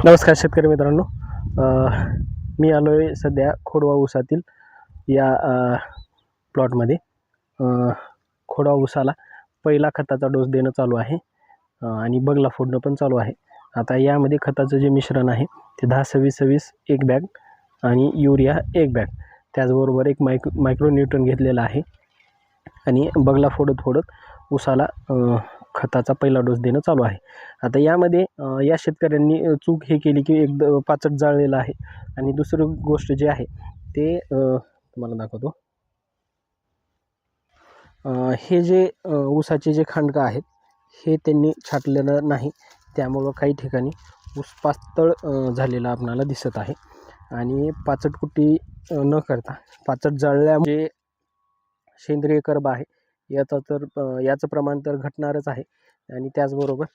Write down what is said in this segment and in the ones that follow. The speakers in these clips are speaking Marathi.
नमस्कार शेतकरी मित्रांनो. मी आलो आहे सध्या खोडवा ऊसातील या प्लॉटमध्ये. खोडवा ऊसाला पहिला खताचा डोस देणं चालू आहे आणि बगला फोडणं पण चालू आहे. आता यामध्ये खताचं जे मिश्रण आहे ते 10-26-26 एक बॅग आणि युरिया एक बॅग, त्याचबरोबर एक मायक्रो न्यूटन घेतलेला आहे आणि बगला फोडत ऊसाला खताचा पहिला डोस देणं चालू आहे. आता यामध्ये या शेतकऱ्यांनी चूक हे केली की पाचट जाळलेलं आहे. आणि दुसरी गोष्ट जी आहे ते तुम्हाला दाखवतो. हे जे ऊसाचे जे खंडकं आहेत हे त्यांनी छाटलेलं नाही, त्यामुळं काही ठिकाणी ऊस पातळ झालेला आपणाला दिसत आहे. आणि पाचटकुट्टी न करता पाचट जाळल्यामुळे सेंद्रिय कर्ब आहे याचं प्रमाण तर घटणारच आहे. आणि त्याचबरोबर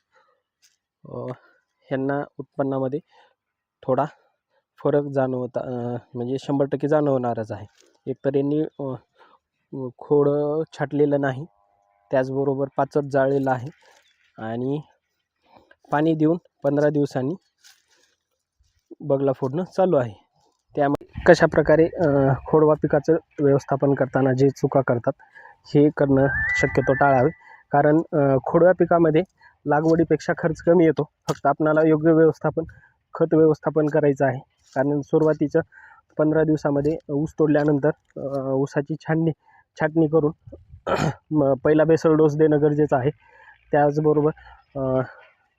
ह्यांना उत्पन्नामध्ये थोडा फरक म्हणजे 100% जाणवणारच आहे. एकतर यांनी खोड छाटलेलं नाही, त्याचबरोबर पाचट जाळलेलं आहे आणि पाणी देऊन 15 दिवसांनी बगला फोडणं चालू आहे. त्यामुळे कशाप्रकारे खोडवा पिकाचं व्यवस्थापन करताना जे चुका करतात हे करणं शक्यतो टाळावे. कारण खोडव्या पिकामध्ये लागवडीपेक्षा खर्च कमी येतो. फक्त आपणाला योग्य खत व्यवस्थापन करायचं आहे. कारण सुरुवातीचं 15 दिवसामध्ये ऊस तोडल्यानंतर ऊसाची छाटणी करून पहिला बेसल डोस देणं गरजेचं आहे. त्याचबरोबर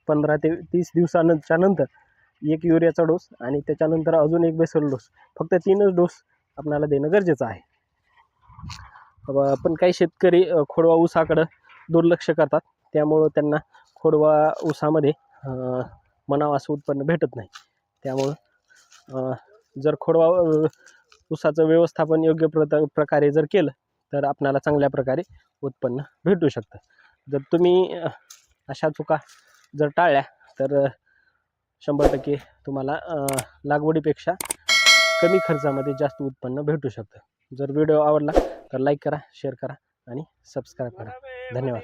15 ते 30 दिवसांच्या नंतर एक युरियाचा डोस आणि त्याच्यानंतर अजून एक बेसल डोस, फक्त 3च डोस आपल्याला देणं गरजेचं आहे. पण काही शेतकरी खोडवा ऊसाकडं दुर्लक्ष करतात, त्यामुळं त्यांना खोडवा ऊसामध्ये म्हणावं असं उत्पन्न भेटत नाही. त्यामुळं जर खोडवा ऊसाचं व्यवस्थापन योग्य प्रकारे जर केलं तर आपल्याला चांगल्या प्रकारे उत्पन्न भेटू शकतं. जर तुम्ही अशा चुका जर टाळल्या तर 100% तुम्हाला लागवडीपेक्षा कमी खर्चामध्ये जास्त उत्पन्न भेटू शकतं. जर व्हिडिओ आवडला तर लाईक करा, शेअर करा आणि सबस्क्राईब करा. धन्यवाद.